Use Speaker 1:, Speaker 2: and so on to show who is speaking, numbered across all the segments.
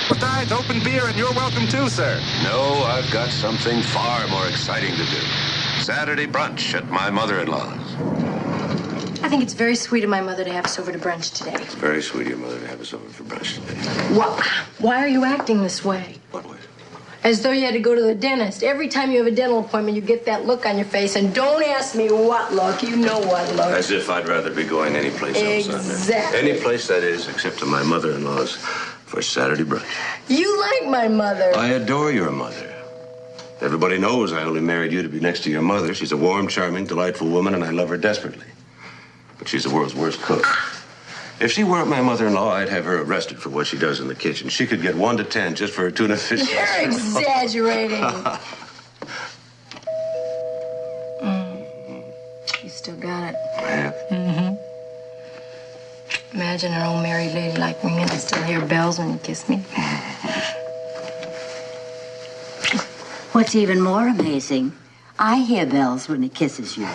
Speaker 1: Besides, open beer and you're welcome too, sir.
Speaker 2: No, I've got something far more exciting to do. Saturday brunch at my mother-in-law's.
Speaker 3: I think it's very sweet of my mother to have us over to brunch today.
Speaker 2: It's very sweet of your mother to have us over for brunch today.
Speaker 3: Why are you acting this way?
Speaker 2: What way?
Speaker 3: As though you had to go to the dentist. Every time you have a dental appointment, you get that look on your face. And don't ask me what look. You know what look.
Speaker 2: As if I'd rather be going any place else.
Speaker 3: Exactly.
Speaker 2: Any place, that is, except to my mother-in-law's for Saturday brunch.
Speaker 3: You like my mother.
Speaker 2: I adore your mother. Everybody knows I only married you to be next to your mother. She's a warm, charming, delightful woman, and I love her desperately. But she's the world's worst cook. If she weren't my mother-in-law, I'd have her arrested for what she does in the kitchen. She could get 1 to 10 just for her tuna fish.
Speaker 3: You're exaggerating. You still got it.
Speaker 2: I have.
Speaker 3: Mm-hmm. Imagine an old married lady like me and I still hear bells when you kiss me.
Speaker 4: What's even more amazing, I hear bells when he kisses you.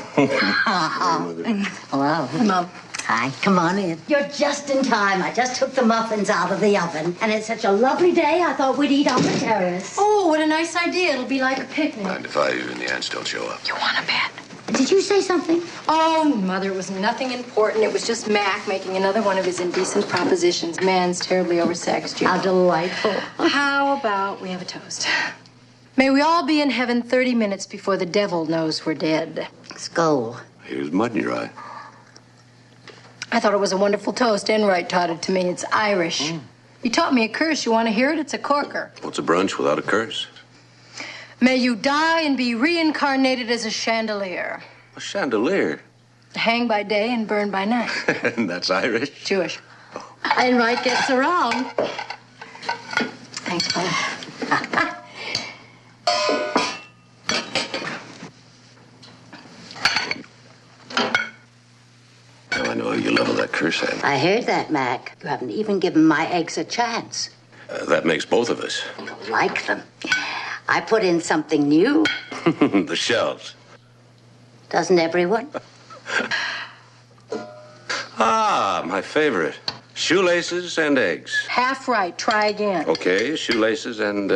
Speaker 4: Hello.
Speaker 3: Hi, Mom.
Speaker 4: Hi, come on in. You're just in time. I just took the muffins out of the oven. And it's such a lovely day, I thought we'd eat on the terrace.
Speaker 3: Oh, what a nice idea. It'll be like a picnic.
Speaker 2: I'd defy you and the ants don't show up.
Speaker 3: You want to bet?
Speaker 4: Did you say something?
Speaker 3: Oh, Mother, it was nothing important. It was just Mac making another one of his indecent propositions. Man's terribly oversexed, you know.
Speaker 4: How delightful.
Speaker 3: How about we have a toast? May we all be in heaven 30 minutes before the devil knows we're dead.
Speaker 4: Skull.
Speaker 2: Here's mud in your eye.
Speaker 3: I thought it was a wonderful toast. Enright taught it to me. It's Irish. He taught me a curse. You want to hear it? It's a corker.
Speaker 2: What's a brunch without a curse?
Speaker 3: May you die and be reincarnated as a chandelier.
Speaker 2: A chandelier?
Speaker 3: Hang by day and burn by night.
Speaker 2: And that's Irish?
Speaker 3: Jewish.
Speaker 4: Enright gets around.
Speaker 3: Thanks, Mother.
Speaker 2: Now I know you level that curse at.
Speaker 4: I heard that, Mac. You haven't even given my eggs a chance.
Speaker 2: That makes both of us.
Speaker 4: You like them. I put in something new.
Speaker 2: The shells.
Speaker 4: Doesn't everyone?
Speaker 2: Ah, my favorite. Shoelaces and eggs.
Speaker 3: Half right. Try again.
Speaker 2: Okay, shoelaces and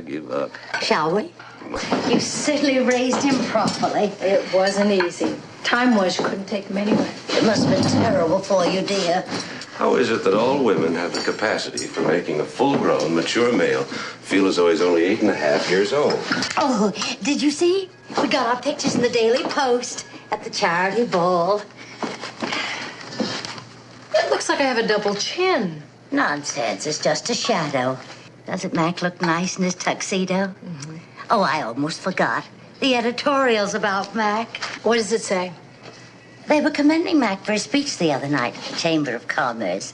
Speaker 2: give up.
Speaker 4: Shall we? You certainly raised him properly.
Speaker 3: It wasn't easy. Time was, you couldn't take him anywhere.
Speaker 4: It must have been terrible for you, dear.
Speaker 2: How is it that all women have the capacity for making a full-grown, mature male feel as though he's only 8.5 years old?
Speaker 4: Oh, did you see? We got our pictures in the Daily Post at the charity ball.
Speaker 3: It looks like I have a double chin.
Speaker 4: Nonsense, it's just a shadow. Doesn't Mac look nice in his tuxedo? Mm-hmm. Oh, I almost forgot. The editorials about Mac.
Speaker 3: What does it say?
Speaker 4: They were commending Mac for his speech the other night at the Chamber of Commerce.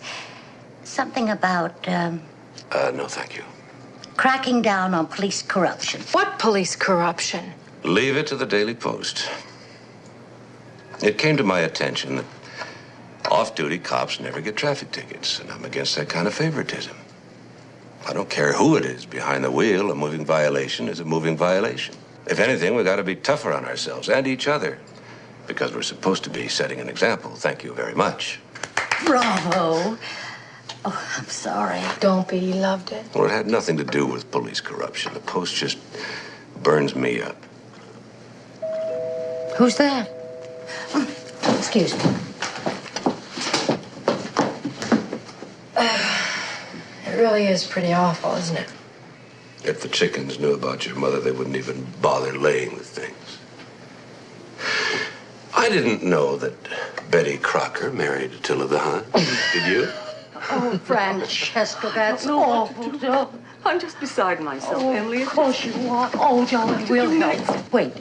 Speaker 4: Something about,
Speaker 2: No, thank you.
Speaker 4: cracking down on police corruption.
Speaker 3: What police corruption?
Speaker 2: Leave it to the Daily Post. It came to my attention that off-duty cops never get traffic tickets, and I'm against that kind of favoritism. I don't care who it is behind the wheel. A moving violation is a moving violation. If anything, we got to be tougher on ourselves and each other, because we're supposed to be setting an example. Thank you very much.
Speaker 4: Bravo. Oh, I'm sorry.
Speaker 3: Don't be. He loved it.
Speaker 2: Well, it had nothing to do with police corruption. The Post just burns me up.
Speaker 4: Who's that? Oh, excuse me.
Speaker 3: It really is pretty awful, isn't it?
Speaker 2: If the chickens knew about your mother, they wouldn't even bother laying the things. I didn't know that Betty Crocker married Attila the Hun. Did you?
Speaker 4: Oh, Francesca, that's awful.
Speaker 5: I'm just beside myself, Emily.
Speaker 4: Of course you are. Oh, darling, we'll help. Wait.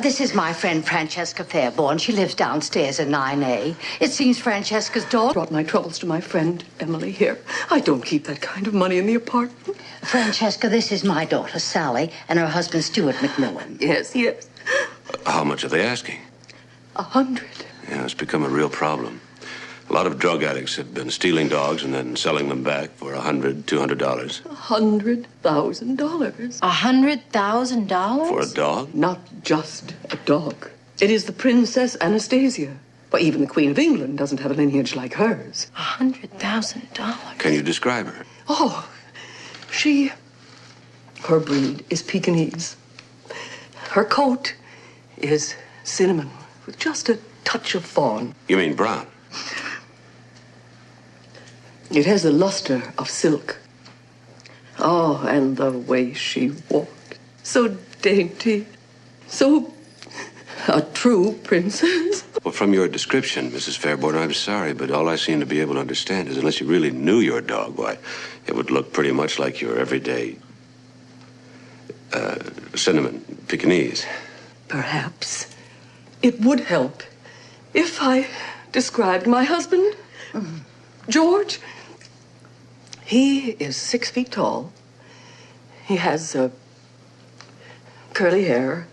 Speaker 4: This is my friend Francesca Fairborn. She lives downstairs in 9A. It seems Francesca's daughter
Speaker 5: Brought my troubles to my friend Emily here. I don't keep that kind of money in the apartment.
Speaker 4: Francesca, this is my daughter, Sally, and her husband, Stuart McMillan.
Speaker 5: Yes.
Speaker 2: How much are they asking?
Speaker 5: 100.
Speaker 2: Yeah, it's become a real problem. A lot of drug addicts have been stealing dogs and then selling them back for $100, $200.
Speaker 5: $100,000.
Speaker 3: $100,000?
Speaker 2: For a dog?
Speaker 5: Not just a dog. It is the Princess Anastasia. But even the Queen of England doesn't have a lineage like hers.
Speaker 3: $100,000.
Speaker 2: Can you describe her?
Speaker 5: Oh, Her breed is Pekingese. Her coat is cinnamon with just a touch of fawn.
Speaker 2: You mean brown?
Speaker 5: It has the luster of silk. Oh, and the way she walked. So dainty. So a true princess.
Speaker 2: Well, from your description, Mrs. Fairborn, I'm sorry, but all I seem to be able to understand is unless you really knew your dog, why, it would look pretty much like your everyday cinnamon Pekingese.
Speaker 5: Perhaps it would help if I described my husband, George. He is 6 feet tall. He has curly hair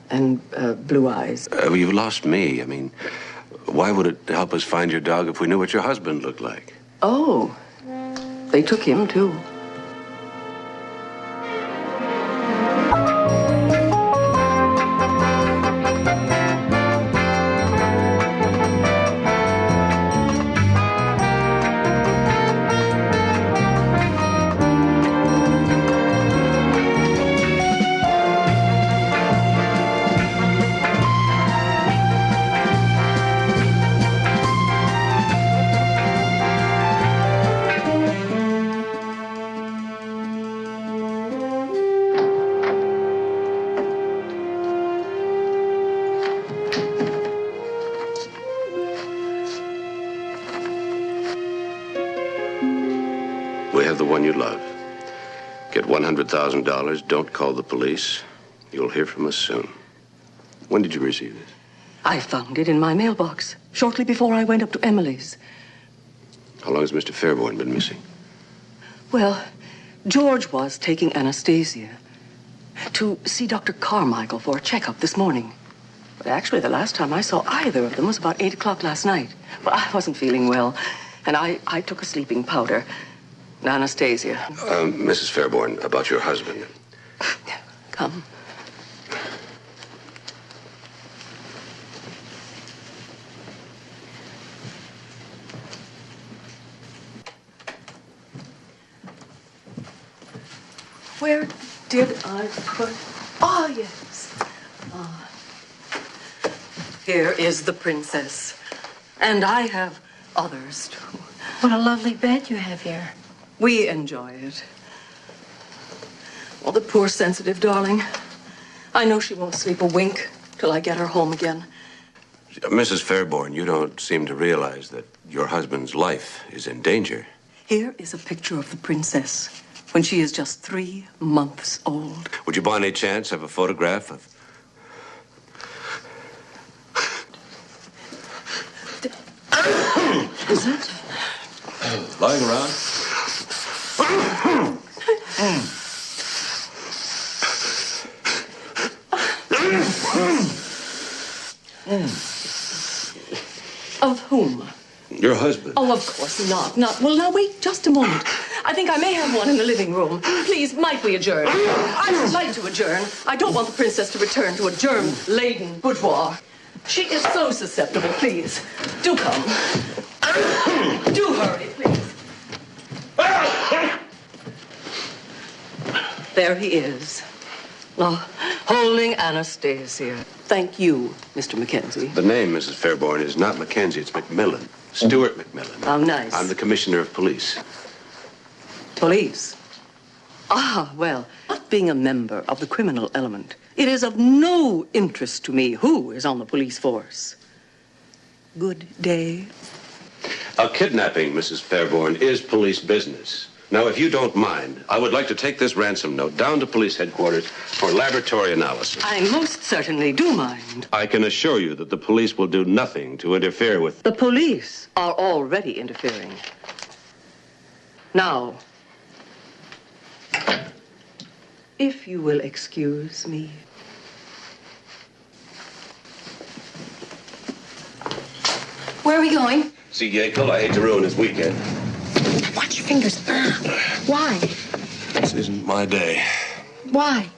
Speaker 5: and blue eyes.
Speaker 2: Well, you've lost me. I mean, why would it help us find your dog if we knew what your husband looked like?
Speaker 5: Oh, they took him too.
Speaker 2: We have the one you love. Get $100,000. Don't call the police. You'll hear from us soon. When did you receive this?
Speaker 5: I found it in my mailbox shortly before I went up to Emily's.
Speaker 2: How long has Mr. Fairborn been missing?
Speaker 5: Well, George was taking Anastasia to see Dr. Carmichael for a checkup this morning. But actually, the last time I saw either of them was about 8 o'clock last night. But I wasn't feeling well, and I took a sleeping powder. Anastasia.
Speaker 2: Mrs. Fairborn, about your husband.
Speaker 5: Come. Where did I put... Ah, yes. Here is the princess. And I have others, too.
Speaker 3: What a lovely bed you have here.
Speaker 5: We enjoy it. Oh, the poor sensitive darling. I know she won't sleep a wink till I get her home again.
Speaker 2: Mrs. Fairborn, you don't seem to realize that your husband's life is in danger.
Speaker 5: Here is a picture of the princess when she is just 3 months old.
Speaker 2: Would you by any chance have a photograph of...
Speaker 5: Is it?
Speaker 2: Lying around?
Speaker 5: Of whom?
Speaker 2: Your husband.
Speaker 5: Oh, of course not. Well, now, wait just a moment. I think I may have one in the living room. Please, might we adjourn? I would like to adjourn. I don't want the princess to return to a germ-laden boudoir. She is so susceptible. Please, do come. Do hurry, please. There he is. Holding Anastasia. Thank you, Mr. Mackenzie.
Speaker 2: The name, Mrs. Fairborn, is not Mackenzie, it's McMillan. Stuart McMillan.
Speaker 5: How nice.
Speaker 2: I'm the commissioner of police.
Speaker 5: Police? Ah, well, not being a member of the criminal element, it is of no interest to me who is on the police force. Good day.
Speaker 2: A kidnapping, Mrs. Fairborn, is police business. Now, if you don't mind, I would like to take this ransom note down to police headquarters for laboratory analysis.
Speaker 5: I most certainly do mind.
Speaker 2: I can assure you that the police will do nothing to interfere with...
Speaker 5: The police are already interfering. Now, if you will excuse me.
Speaker 3: Where are we going?
Speaker 2: See, Yackel, I hate to ruin his weekend.
Speaker 3: Watch your fingers. Why?
Speaker 2: This isn't my day.
Speaker 3: Why?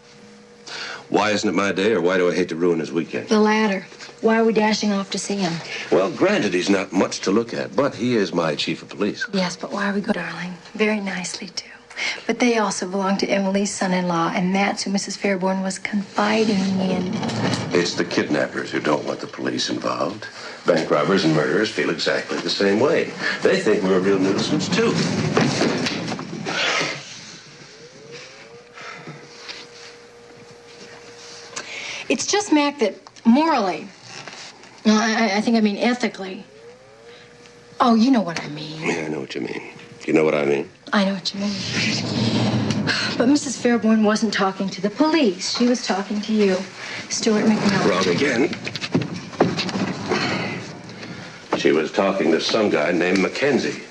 Speaker 2: Why isn't it my day, or why do I hate to ruin his weekend?
Speaker 3: The latter. Why are we dashing off to see him?
Speaker 2: Well, granted, he's not much to look at, but he is my chief of police.
Speaker 3: Yes, but why are we going, darling? Very nicely, too. But they also belong to Emily's son-in-law, and that's who Mrs. Fairborn was confiding in.
Speaker 2: It's the kidnappers who don't want the police involved. Bank robbers and murderers feel exactly the same way. They think we're a real nuisance, too.
Speaker 3: It's just, Mac, that morally, no, I think I mean ethically. Oh, you know what I mean.
Speaker 2: Yeah, I know what you mean. You know what I mean?
Speaker 3: I know what you mean. But Mrs. Fairborn wasn't talking to the police. She was talking to you, Stuart McNally.
Speaker 2: Wrong again. She was talking to some guy named Mackenzie.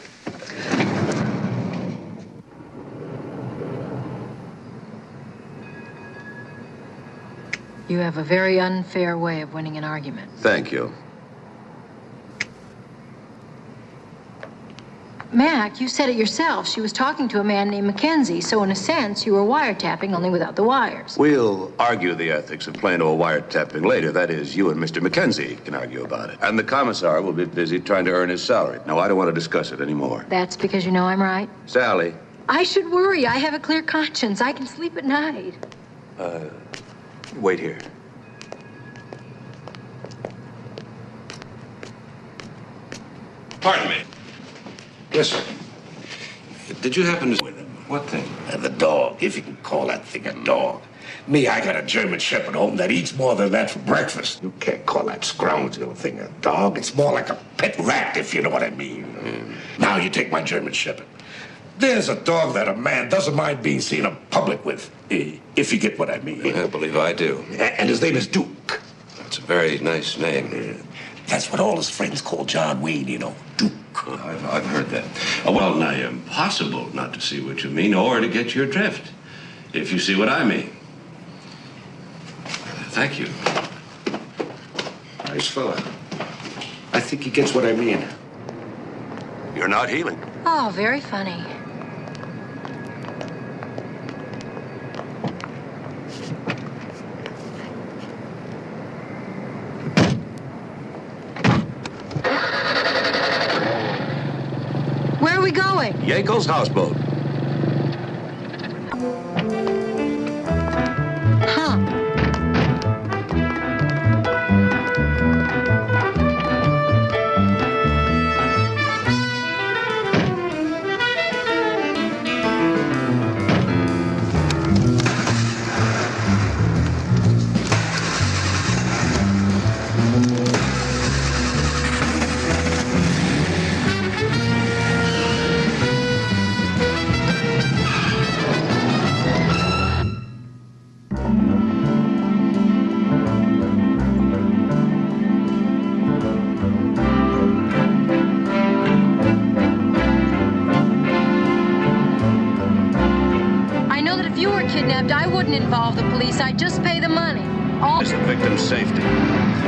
Speaker 3: You have a very unfair way of winning an argument.
Speaker 2: Thank you.
Speaker 3: Mac, you said it yourself. She was talking to a man named Mackenzie, so in a sense, you were wiretapping, only without the wires.
Speaker 2: We'll argue the ethics of plain old wiretapping later. That is, you and Mr. Mackenzie can argue about it. And the commissar will be busy trying to earn his salary. No, I don't want to discuss it anymore.
Speaker 3: That's because you know I'm right?
Speaker 2: Sally.
Speaker 3: I should worry. I have a clear conscience. I can sleep at night.
Speaker 2: Wait here. Pardon me. Yes, sir. Did you happen to... What thing?
Speaker 6: The dog, if you can call that thing a dog. Me, I got a German Shepherd home that eats more than that for breakfast. You can't call that scoundrel thing a dog. It's more like a pet rat, if you know what I mean. Now you take my German Shepherd. There's a dog that a man doesn't mind being seen in public with, if you get what I mean.
Speaker 2: I believe I do.
Speaker 6: And his name is Duke.
Speaker 2: That's a very nice name.
Speaker 6: That's what all his friends call John Wayne, you know, Duke.
Speaker 2: I've heard that. Well, now, impossible not to see what you mean or to get your drift, if you see what I mean. Thank you.
Speaker 6: Nice fella. I think he gets what I mean.
Speaker 2: You're not healing.
Speaker 3: Oh, very funny. Where are we going?
Speaker 2: Yankel's houseboat.
Speaker 3: Huh. I wouldn't involve the police. I'd just pay the money.
Speaker 2: It's the victim's safety.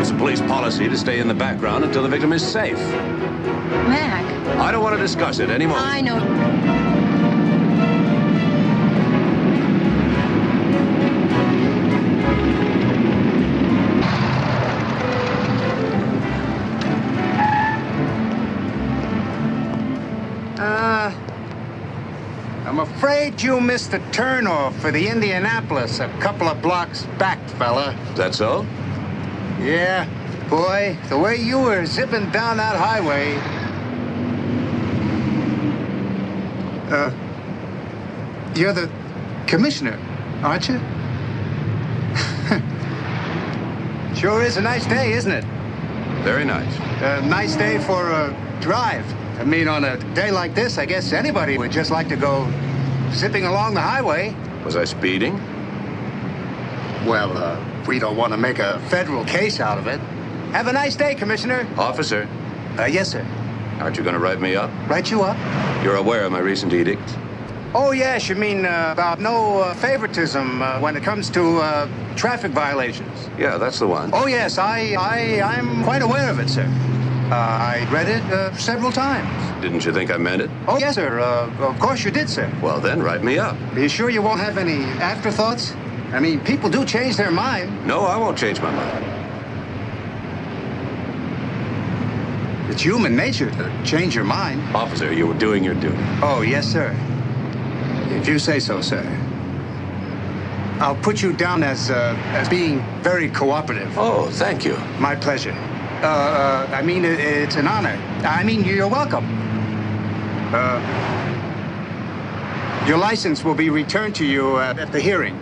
Speaker 2: It's a police policy to stay in the background until the victim is safe.
Speaker 3: Mac.
Speaker 2: I don't want to discuss it anymore.
Speaker 3: I know.
Speaker 7: I'm afraid you missed the turnoff for the Indianapolis a couple of blocks back, fella.
Speaker 2: Is that so?
Speaker 7: Yeah, boy, the way you were zipping down that highway. You're the commissioner, aren't you? Sure is a nice day, isn't it?
Speaker 2: Very nice.
Speaker 7: A nice day for a drive. I mean, on a day like this, I guess anybody would just like to go zipping along the highway.
Speaker 2: Was I speeding?
Speaker 7: Well, we don't want to make a federal case out of it. Have a nice day, Commissioner.
Speaker 2: Officer,
Speaker 7: Yes, sir.
Speaker 2: aren't you going to write me up?
Speaker 7: Write you up?
Speaker 2: You're aware of my recent edict?
Speaker 7: Oh, yes, you mean about no favoritism when it comes to traffic violations.
Speaker 2: Yeah, that's the one.
Speaker 7: Oh, yes, I'm quite aware of it, sir. I read it several times.
Speaker 2: Didn't you think I meant it?
Speaker 7: Oh, yes, sir. Of course you did, sir.
Speaker 2: Well, then write me up.
Speaker 7: Are you sure you won't have any afterthoughts? I mean, people do change their mind.
Speaker 2: No, I won't change my mind.
Speaker 7: It's human nature to change your mind.
Speaker 2: Officer, you were doing your duty.
Speaker 7: Oh, yes, sir. If you say so, sir. I'll put you down as being very cooperative.
Speaker 6: Oh, thank you.
Speaker 7: My pleasure. I mean, it's an honor. I mean, you're welcome. Your license will be returned to you at the hearing.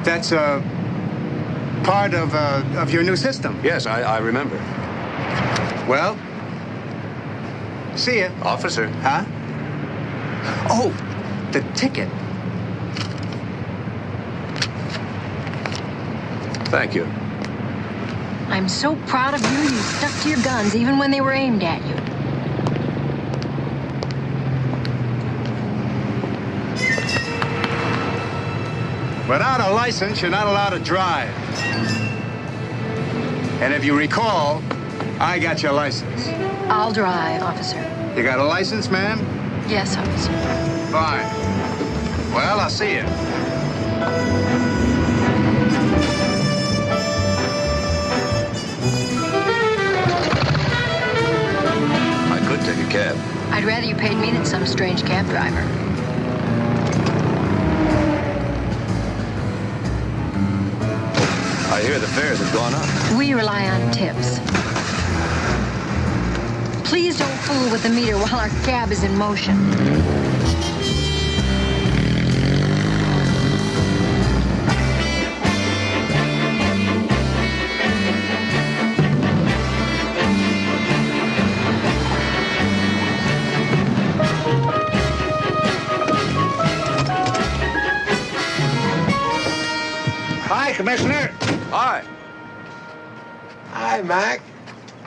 Speaker 7: That's part of your new system.
Speaker 2: Yes, I remember.
Speaker 7: Well, see ya.
Speaker 2: Officer.
Speaker 7: Huh? Oh, the ticket.
Speaker 2: Thank you.
Speaker 3: I'm so proud of you. You stuck to your guns even when they were aimed at you.
Speaker 7: Without a license, you're not allowed to drive. And if you recall, I got your license.
Speaker 3: I'll drive, officer.
Speaker 7: You got a license, ma'am?
Speaker 3: Yes, officer.
Speaker 7: Fine. Well, I'll see you.
Speaker 2: I could take a cab.
Speaker 3: I'd rather you paid me than some strange cab driver.
Speaker 2: I hear the fares have gone up.
Speaker 3: We rely on tips. Please don't fool with the meter while our cab is in motion.
Speaker 7: Hi, Commissioner.
Speaker 2: Hi.
Speaker 6: Hi, Mac.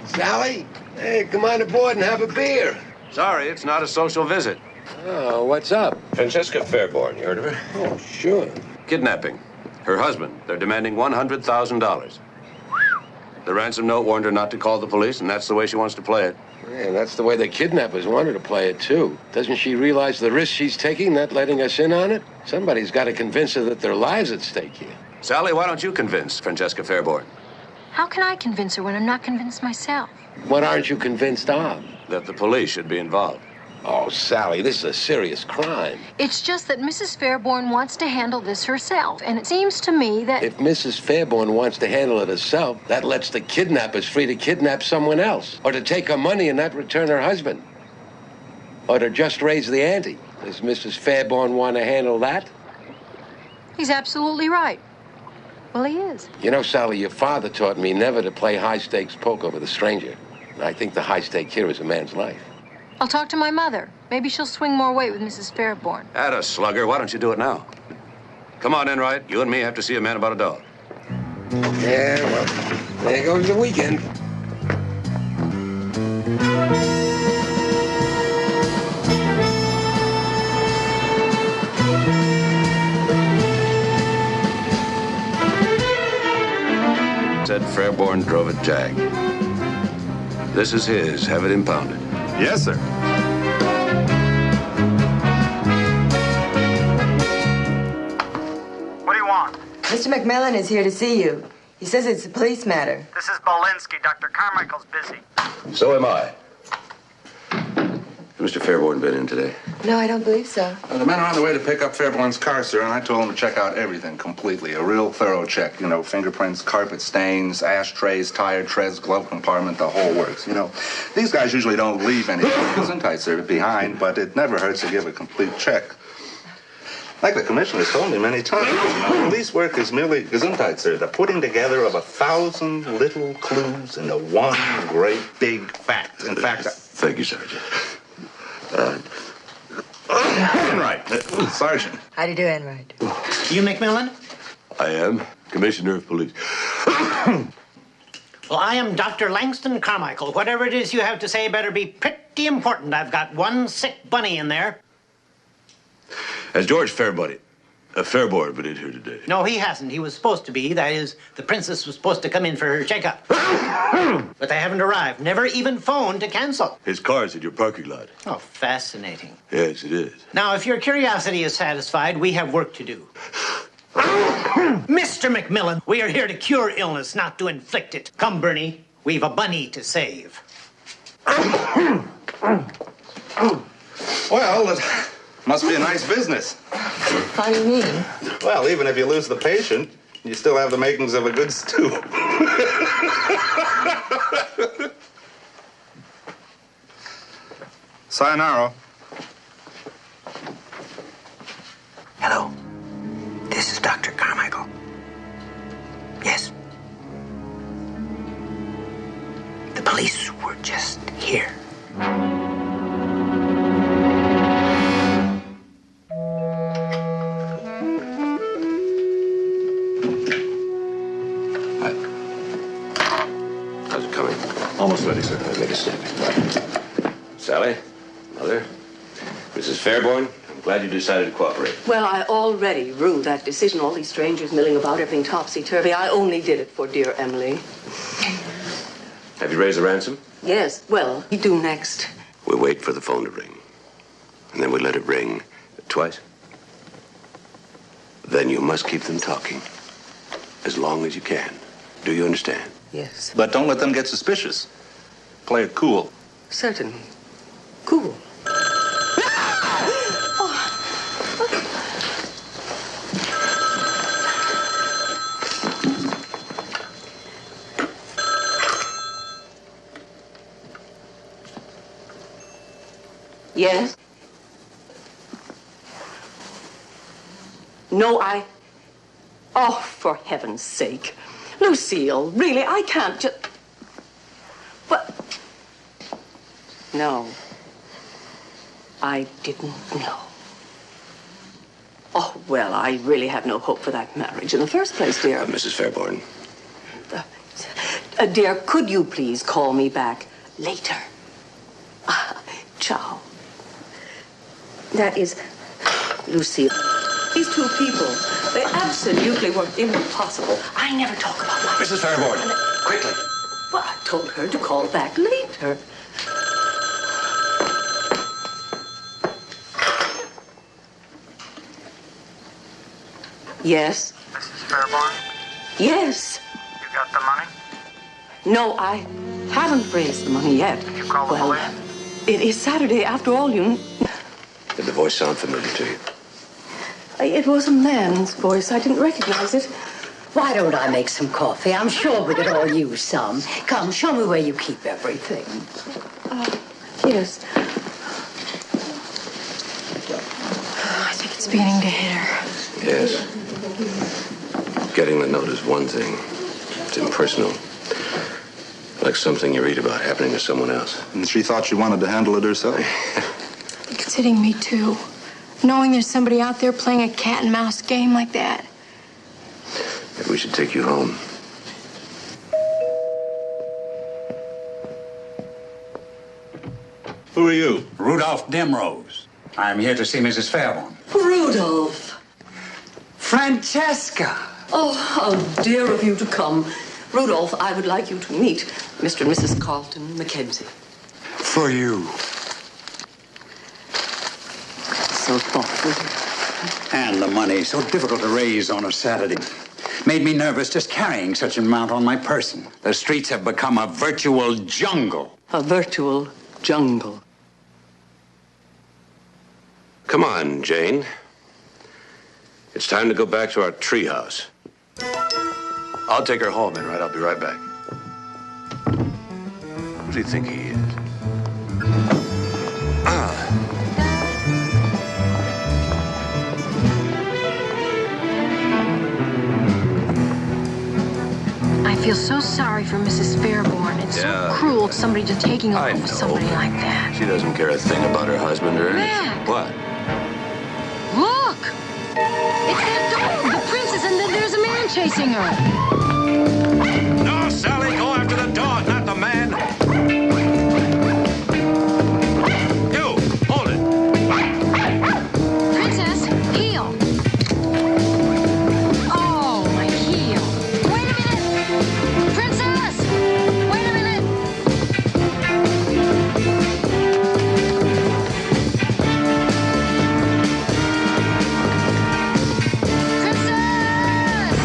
Speaker 6: Sally. Hey, come on aboard and have a beer.
Speaker 2: Sorry, it's not a social visit.
Speaker 6: Oh, what's up?
Speaker 2: Francesca Fairborn, you heard of her?
Speaker 6: Oh, sure.
Speaker 2: Kidnapping. Her husband. They're demanding $100,000. The ransom note warned her not to call the police, and that's the way she wants to play it.
Speaker 6: Man, that's the way the kidnappers want her to play it, too. Doesn't she realize the risk she's taking, not letting us in on it? Somebody's got to convince her that their lives at stake here.
Speaker 2: Sally, why don't you convince Francesca Fairborn
Speaker 3: How can I convince her when I'm not convinced myself?
Speaker 6: What aren't you convinced of?
Speaker 2: that the police should be involved?
Speaker 6: Oh, Sally, this is a serious crime.
Speaker 3: It's just that Mrs. Fairborn wants to handle this herself, and it seems to me that...
Speaker 6: If Mrs. Fairborn wants to handle it herself, that lets the kidnappers free to kidnap someone else, or to take her money and not return her husband, or to just raise the ante. Does Mrs. Fairborn want to handle that?
Speaker 3: He's absolutely right. Well, he is.
Speaker 6: You know, Sally, your father taught me never to play high-stakes poker with a stranger. And I think the high stake here is a man's life.
Speaker 3: I'll talk to my mother. Maybe she'll swing more weight with Mrs. Fairborn.
Speaker 2: Atta slugger, why don't you do it now? Come on, Enright. You and me have to see a man about a dog.
Speaker 6: Yeah, well, there goes the weekend.
Speaker 2: Said Fairborn drove a Jag. This is his. Have it impounded.
Speaker 1: Yes, sir.
Speaker 8: What do you want?
Speaker 9: Mr. McMillan is here to see you. He says it's a police matter.
Speaker 8: This is Bolinsky. Dr. Carmichael's busy.
Speaker 2: So am I. Mr. Fairborn been in today?
Speaker 9: No, I don't believe so.
Speaker 1: The men are on the way to pick up Fairborn's car, sir, and I told them to check out everything completely. A real thorough check. You know, fingerprints, carpet stains, ashtrays, tire treads, glove compartment, the whole works. You know, these guys usually don't leave any Gesundheit, sir, behind, but it never hurts to give a complete check. Like the commissioner's told me many times, you know, police work is merely Gesundheit, sir, the putting together of 1,000 little clues into one great big fact. In fact,
Speaker 2: Thank you, Sergeant.
Speaker 1: right, Sergeant.
Speaker 9: How do you do, Enright?
Speaker 8: You McMillan?
Speaker 2: I am Commissioner of Police.
Speaker 8: Well, I am Dr. Langston Carmichael. Whatever it is you have to say better be pretty important. I've got one sick bunny in there.
Speaker 2: Has George Fairborn been in here today?
Speaker 8: No, he hasn't. He was supposed to be. That is, the princess was supposed to come in for her checkup. But they haven't arrived. Never even phoned to cancel.
Speaker 2: His car's in your parking lot.
Speaker 8: Oh, fascinating.
Speaker 2: Yes, it is.
Speaker 8: Now, if your curiosity is satisfied, we have work to do. Mr. McMillan, we are here to cure illness, not to inflict it. Come, Bernie. We've a bunny to save.
Speaker 1: Well, Must be a nice business.
Speaker 9: How do you mean?
Speaker 1: Well, even if you lose the patient, you still have the makings of a good stew. Sayonara.
Speaker 10: Hello. This is Dr. Carmichael. Yes. The police were just here.
Speaker 2: How's it coming?
Speaker 6: Almost ready, sir.
Speaker 2: Make a snap. Sally, Mother, Mrs. Fairborn, I'm glad you decided to cooperate.
Speaker 5: Well, I already ruined that decision. All these strangers milling about, everything topsy-turvy. I only did it for dear Emily.
Speaker 2: Have you raised the ransom?
Speaker 5: Yes, well, we do next.
Speaker 2: We wait for the phone to ring. And then we let it ring twice. Then you must keep them talking as long as you can. Do you understand?
Speaker 5: Yes.
Speaker 1: But don't let them get suspicious. Play it cool.
Speaker 5: Certainly. Cool. Yes? No, Oh, for heaven's sake. Lucille, really, I can't just... But... No. I didn't know. Oh, well, I really have no hope for that marriage in the first place, dear.
Speaker 2: Mrs. Fairborn.
Speaker 5: Dear, could you please call me back later? Ciao. That is Lucille. These two people, they absolutely were impossible. I never talk about life.
Speaker 2: Mrs. Fairborn, quickly.
Speaker 5: Well, I told her to call back later. Yes?
Speaker 11: Mrs. Fairborn,
Speaker 5: Yes.
Speaker 11: you got the money?
Speaker 5: No, I haven't raised the money yet.
Speaker 11: Did you call the
Speaker 5: Well,
Speaker 11: police?
Speaker 5: it is Saturday after all, you...
Speaker 2: Did the voice sound familiar to you?
Speaker 5: It was a man's voice. I didn't recognize it.
Speaker 4: Why don't I make some coffee? I'm sure we could all use some. Come, show me where you keep everything.
Speaker 5: Yes.
Speaker 3: I think it's beginning to hit her.
Speaker 2: Yes. Getting the note is one thing. It's impersonal. Like something you read about happening to someone else.
Speaker 1: And she thought she wanted to handle it herself.
Speaker 3: It's hitting me, too. Knowing there's somebody out there playing a cat and mouse game like that.
Speaker 2: Maybe we should take you home.
Speaker 12: Who are you? Rudolph Demrose. I'm here to see Mrs. Fairborn.
Speaker 5: Rudolph.
Speaker 12: Francesca!
Speaker 5: Oh, how dear of you to come. Rudolph, I would like you to meet Mr. and Mrs. Carlton Mackenzie.
Speaker 12: For you.
Speaker 5: So thoughtful.
Speaker 12: And the money, so difficult to raise on a Saturday. Made me nervous just carrying such an amount on my person. The streets have become a virtual jungle.
Speaker 5: A virtual jungle.
Speaker 2: Come on, Jane. It's time to go back to our treehouse.
Speaker 13: I'll take her home, Enright. I'll be right back. Who do you think he is?
Speaker 3: I feel so sorry for Mrs. Fairborn. It's so cruel, somebody just taking a home with somebody like that.
Speaker 2: She doesn't care a thing about her husband or anything.
Speaker 3: Mac!
Speaker 2: What?
Speaker 3: Look! It's that dog, the princess, and then there's a man chasing her.
Speaker 2: No, Sally, go after the dog, not the man. You, hold it.
Speaker 3: Princess, heel. Oh, my heel. Wait a minute. Princess! Wait a minute. Princess!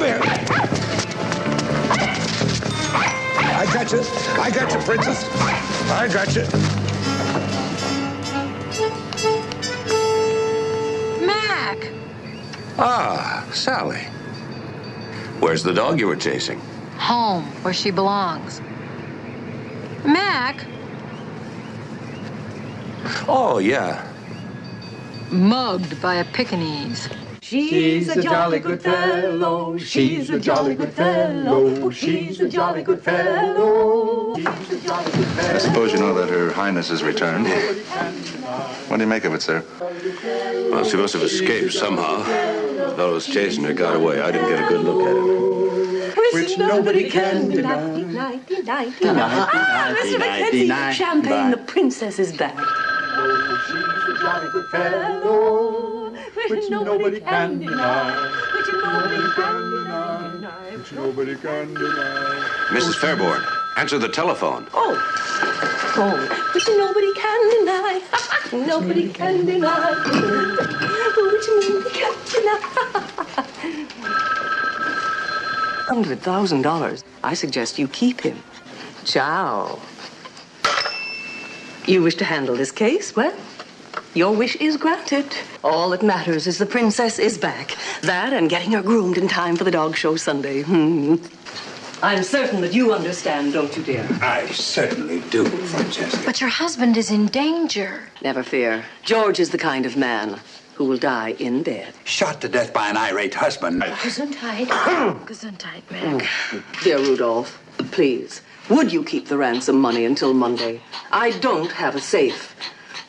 Speaker 6: here. I got you. I got you, princess. I got you.
Speaker 3: Mac!
Speaker 2: Ah, Sally. Where's the dog you were chasing?
Speaker 3: Home, where she belongs. Mac!
Speaker 2: Oh, yeah.
Speaker 3: Mugged by a Pekingese.
Speaker 5: She's a jolly good fellow. She's a jolly good fellow. She's a jolly good fellow. She's a jolly good fellow.
Speaker 1: I suppose you know that Her Highness has returned. What do you make of it, sir?
Speaker 2: Well, she must have escaped somehow. The fellow was chasing her, got away. I didn't get a good look at him.
Speaker 5: Which nobody can deny. Mr. Mackenzie, champagne, the princess is back. She's a jolly good fellow, which nobody can deny. Which nobody can deny. Which nobody can deny.
Speaker 2: Mrs. Fairborn, answer the telephone.
Speaker 5: Oh, which nobody can deny. Nobody can deny. Which nobody can deny. $100,000. I suggest you keep him. Ciao. You wish to handle this case? Well, your wish is granted. All that matters is the princess is back. That and getting her groomed in time for the dog show Sunday. I'm certain that you understand, don't you, dear?
Speaker 12: I certainly do, Francesca.
Speaker 3: But your husband is in danger.
Speaker 5: Never fear. George is the kind of man who will die in bed.
Speaker 12: Shot to death by an irate husband.
Speaker 3: Gesundheit. Gesundheit, Mac.
Speaker 5: Dear Rudolph, please, would you keep the ransom money until Monday? I don't have a safe.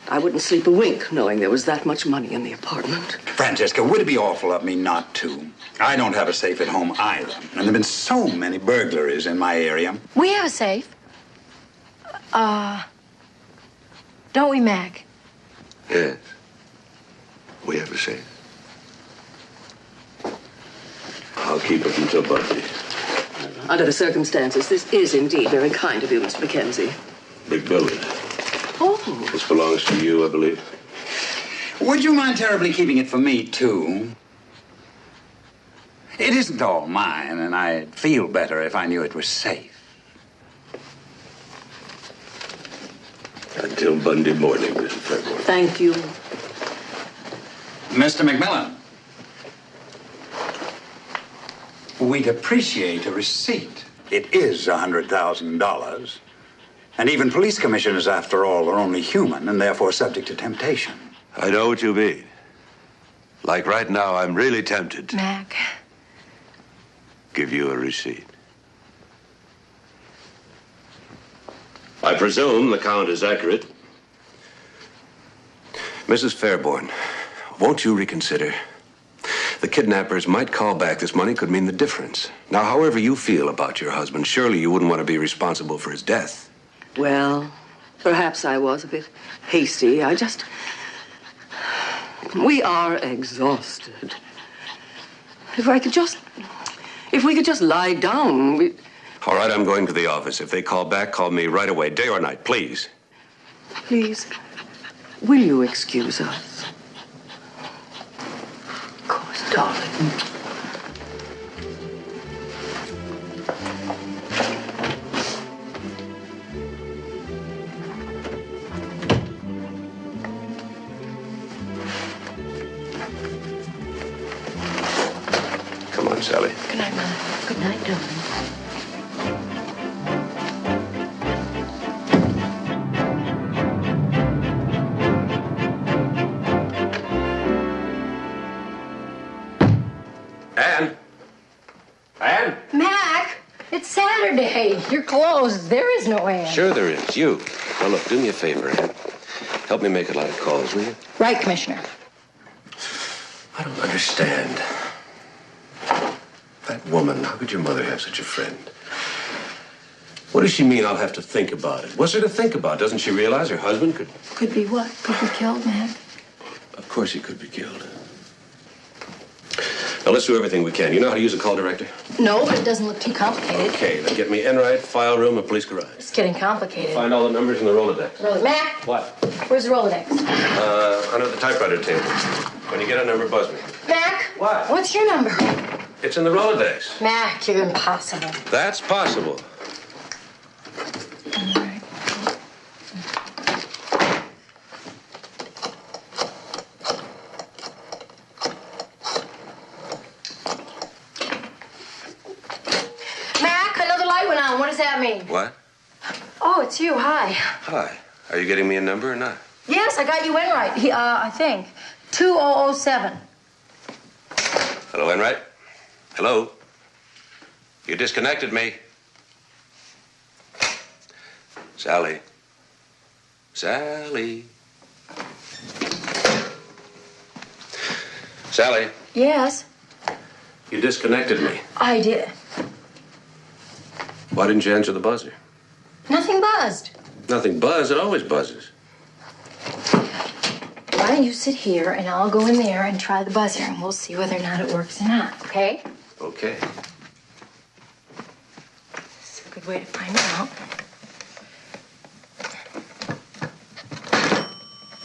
Speaker 5: I wouldn't sleep a wink knowing there was that much money in the apartment.
Speaker 12: Francesca, would it be awful of me not to? I don't have a safe at home either. And there have been so many burglaries in my area.
Speaker 3: We have a safe. Don't we, Mac?
Speaker 2: Yes. We have a safe. I'll keep it until Monday.
Speaker 5: Under the circumstances, this is indeed very kind of you, Mr. Mackenzie.
Speaker 2: Big building.
Speaker 5: Oh.
Speaker 2: This belongs to you, I believe.
Speaker 12: Would you mind terribly keeping it for me, too? It isn't all mine, and I'd feel better if I knew it was safe.
Speaker 2: Until Monday morning, Mrs. Fairborn.
Speaker 5: Thank you.
Speaker 12: Mr. McMillan, we'd appreciate a receipt. It is $100,000. And even police commissioners, after all, are only human and therefore subject to temptation.
Speaker 2: I know what you mean. Like right now, I'm really tempted to
Speaker 3: Mac.
Speaker 2: give you a receipt. I presume the count is accurate. Mrs. Fairborn, won't you reconsider? The kidnappers might call back. This money could mean the difference. Now, however you feel about your husband, surely you wouldn't want to be responsible for his death.
Speaker 5: Well, perhaps I was a bit hasty. We are exhausted. If we could just lie down,
Speaker 2: All right, I'm going to the office. If they call back, call me right away, day or night, please.
Speaker 5: Please, will you excuse us? Of course, darling.
Speaker 2: Come on, Sally.
Speaker 3: Good night, Mom.
Speaker 4: Good night, darling.
Speaker 2: Anne?
Speaker 3: Mac, it's Saturday. You're closed. There is no Ann.
Speaker 2: Sure there is. You. Now, look, do me a favor, Anne. Help me make a lot of calls, will you?
Speaker 3: Right, Commissioner.
Speaker 2: I don't understand. That woman, how could your mother have such a friend? What does she mean I'll have to think about it? What's there to think about? Doesn't she realize her husband could...
Speaker 3: Could be what? Could be killed, Mac.
Speaker 2: Of course he could be killed. Now, let's do everything we can. You know how to use a call director?
Speaker 3: No, but it doesn't look too complicated.
Speaker 2: Okay, then get me Enright, file room, and police garage.
Speaker 3: It's getting complicated.
Speaker 2: Find all the numbers in the Rolodex.
Speaker 3: Mac,
Speaker 2: What?
Speaker 3: where's the Rolodex?
Speaker 2: Under the typewriter table. When you get a number, buzz me.
Speaker 3: Mac?
Speaker 2: What?
Speaker 3: What's your number?
Speaker 2: It's in the Rolodex.
Speaker 3: Mac, you're impossible.
Speaker 2: That's possible.
Speaker 3: Mac, another light went on. What does that mean?
Speaker 2: What?
Speaker 3: Oh, it's you. Hi.
Speaker 2: Hi. Are you getting me a number or not?
Speaker 3: Yes, I got you Enright. I think. 2007.
Speaker 2: Hello, Enright? Hello? You disconnected me. Sally. Sally. Sally,
Speaker 3: Yes,
Speaker 2: you disconnected me.
Speaker 3: I did.
Speaker 2: Why didn't you answer the buzzer?
Speaker 3: Nothing buzzed.
Speaker 2: Nothing buzzed. It always buzzes.
Speaker 3: Why don't you sit here and I'll go in there and try the buzzer and we'll see whether or not it works or not, okay?
Speaker 2: Okay.
Speaker 3: It's a good way to find out.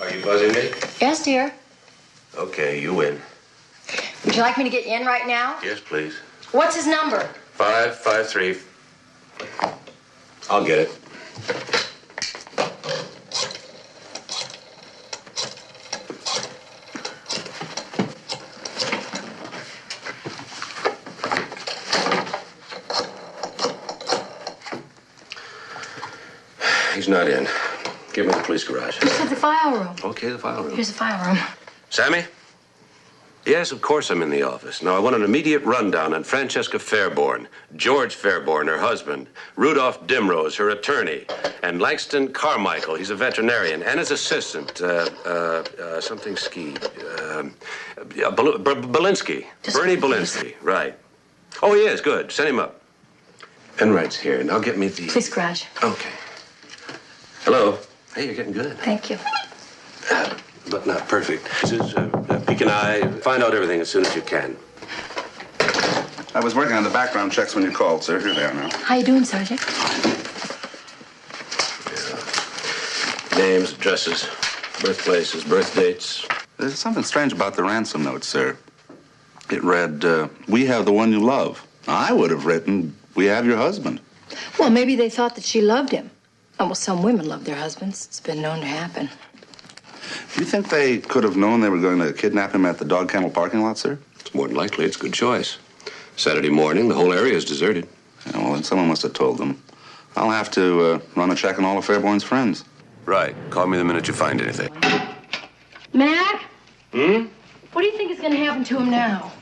Speaker 2: Are you buzzing me?
Speaker 3: Yes, dear.
Speaker 2: Okay, you win.
Speaker 3: Would you like me to get you in right now?
Speaker 2: Yes, please.
Speaker 3: What's his number?
Speaker 2: 553. I'll get it. He's not in. Give me the police garage.
Speaker 3: You said the file room.
Speaker 2: Okay, the file room.
Speaker 3: Here's the file room.
Speaker 2: Sammy? Yes, of course I'm in the office. Now, I want an immediate rundown on Francesca Fairborn, George Fairborn, her husband, Rudolph Dimrose, her attorney, and Langston Carmichael, he's a veterinarian, and his assistant, something Ski, Belinsky. Bernie Belinsky, right. Oh, he is, good. Send him up. Enright's here. Now get me the...
Speaker 3: Police garage.
Speaker 2: Okay. Hello. Hey, you're getting good.
Speaker 3: Thank you.
Speaker 2: But not perfect. This is peek an eye. Find out everything as soon as you can.
Speaker 1: I was working on the background checks when you called, sir. Here they are now.
Speaker 3: How you doing, Sergeant?
Speaker 2: Names, addresses, birthplaces, birth dates.
Speaker 1: There's something strange about the ransom note, sir. It read, we have the one you love. I would have written, we have your husband.
Speaker 3: Well, maybe they thought that she loved him. Oh, well, some women love their husbands. It's been known to happen.
Speaker 1: Do you think they could have known they were going to kidnap him at the dog kennel parking lot, sir?
Speaker 2: It's more than likely. It's a good choice. Saturday morning, the whole area is deserted.
Speaker 1: Yeah, well, then someone must have told them. I'll have to run a check on all of Fairborn's friends.
Speaker 2: Right. Call me the minute you find anything.
Speaker 3: Mac?
Speaker 2: Hmm?
Speaker 3: What do you think is going to happen to him now?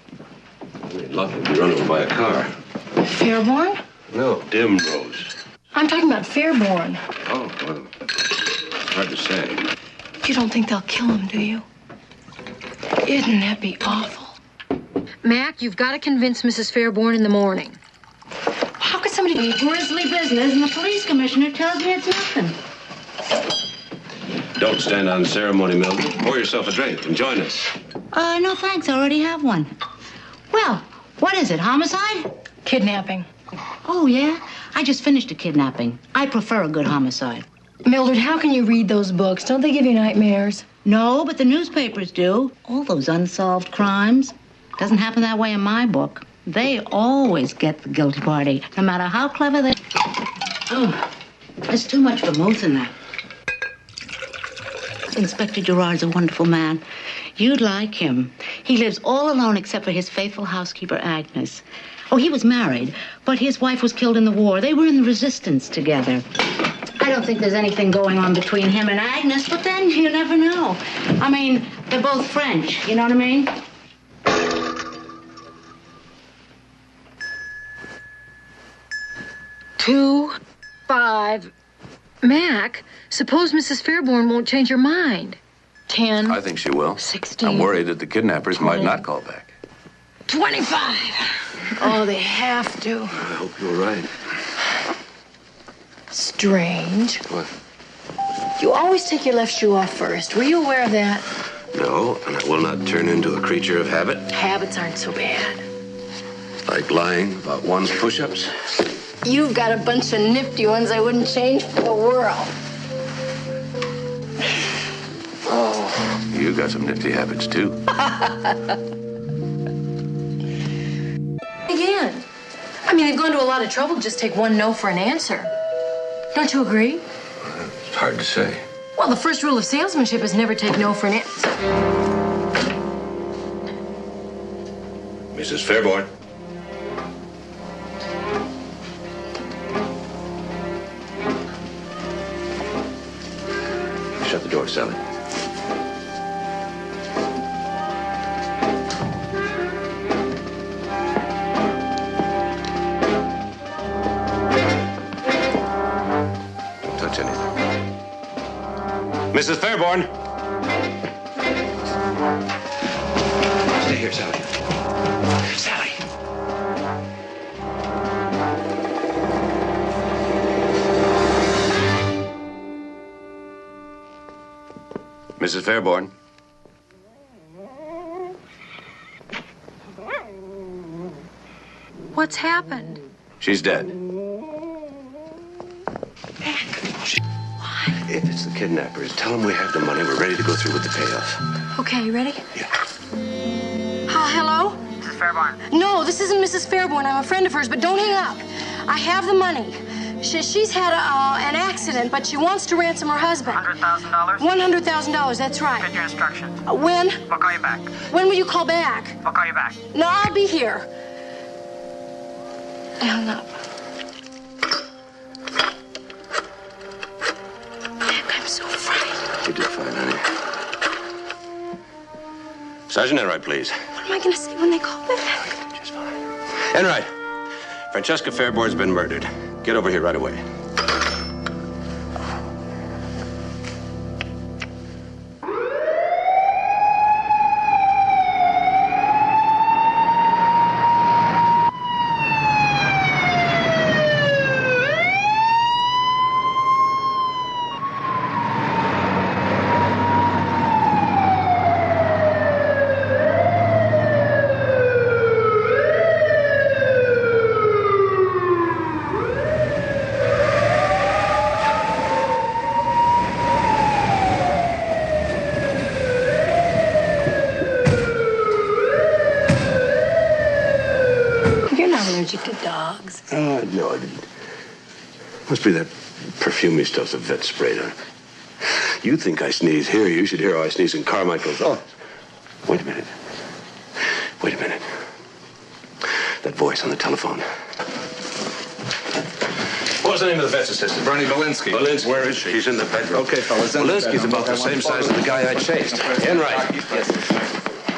Speaker 2: He's lucky to be run over by a car.
Speaker 3: Fairborn?
Speaker 2: No, Dimrose.
Speaker 3: I'm talking about Fairborn.
Speaker 2: Oh, well, hard to say.
Speaker 3: You don't think they'll kill him, do you? Isn't that be awful? Mac, you've got to convince Mrs. Fairborn in the morning. How could somebody do
Speaker 4: Grisly business, and the police commissioner tells me it's nothing.
Speaker 2: Don't stand on ceremony, Mildred. Pour yourself a drink and join us.
Speaker 4: No thanks, I already have one. Well, what is it, homicide?
Speaker 3: Kidnapping.
Speaker 4: Oh, yeah? I just finished a kidnapping. I prefer a good homicide.
Speaker 3: Mildred, how can you read those books? Don't they give you nightmares?
Speaker 4: No, but the newspapers do. All those unsolved crimes. Doesn't happen that way in my book. They always get the guilty party, no matter how clever they... Oh, there's too much vermouth in that. Inspector Gerard's a wonderful man. You'd like him. He lives all alone except for his faithful housekeeper, Agnes. Oh, he was married, but his wife was killed in the war. They were in the resistance together. I don't think there's anything going on between him and Agnes, but then you never know. I mean, they're both French, you know what I mean?
Speaker 3: Two, 5. Mac, suppose Mrs. Fairborn won't change her mind. 10.
Speaker 13: I think she will.
Speaker 3: 16.
Speaker 13: I'm worried that the kidnappers
Speaker 3: 20.
Speaker 13: might not call back.
Speaker 3: 25. Oh, they have to.
Speaker 2: I hope you're right.
Speaker 3: Strange.
Speaker 2: What?
Speaker 3: You always take your left shoe off first. Were you aware of that?
Speaker 2: No, and I will not turn into a creature of habit.
Speaker 3: Habits aren't so bad.
Speaker 2: Like lying about one's push-ups.
Speaker 3: You've got a bunch of nifty ones I wouldn't change for the world.
Speaker 2: Oh, you got some nifty habits, too.
Speaker 3: Again. I mean, they've gone to a lot of trouble to just take one no for an answer. Don't you agree?
Speaker 2: It's hard to say.
Speaker 3: Well, the first rule of salesmanship is never take no for an answer.
Speaker 2: Mrs. Fairborn. Shut the door, Sally. Don't touch anything. Mrs. Fairborn! Stay here, Sally. Sally! Mrs. Fairborn.
Speaker 3: What's happened?
Speaker 2: She's dead. If it's the kidnappers, tell them we have the money. We're ready to go through with the payoff.
Speaker 3: Okay, you ready?
Speaker 2: Yeah.
Speaker 3: Hello?
Speaker 11: Mrs. Fairborn.
Speaker 3: No, this isn't Mrs. Fairborn. I'm a friend of hers, but don't hang up. I have the money. She's had an accident, but she wants to ransom her husband.
Speaker 11: $100,000?
Speaker 3: $100,000, that's right.
Speaker 11: Get your instructions.
Speaker 3: When?
Speaker 11: We'll call you back.
Speaker 3: When will you call back?
Speaker 11: We'll call you back.
Speaker 3: No, I'll be here. I hung up. I'm so frightened.
Speaker 2: You did fine, honey. Sergeant Enright, please.
Speaker 3: What am I going to say when they call back?
Speaker 2: Just fine. Enright, Francesca Fairborn's been murdered. Get over here right away.
Speaker 3: Allergic to dogs.
Speaker 2: No, I didn't. Must be that perfumey stuff the vet sprayed on. You think I sneeze here. You should hear how I sneeze in Carmichael's office. Wait a minute. Wait a minute. That voice on the telephone. What was the name of the vet's assistant?
Speaker 1: Bernie Belinsky.
Speaker 2: Belinsky.
Speaker 1: Where is she?
Speaker 2: She's in the bedroom.
Speaker 1: Okay, fellas.
Speaker 2: Belinsky's about the same size as the guy I chased. Enright. Yes.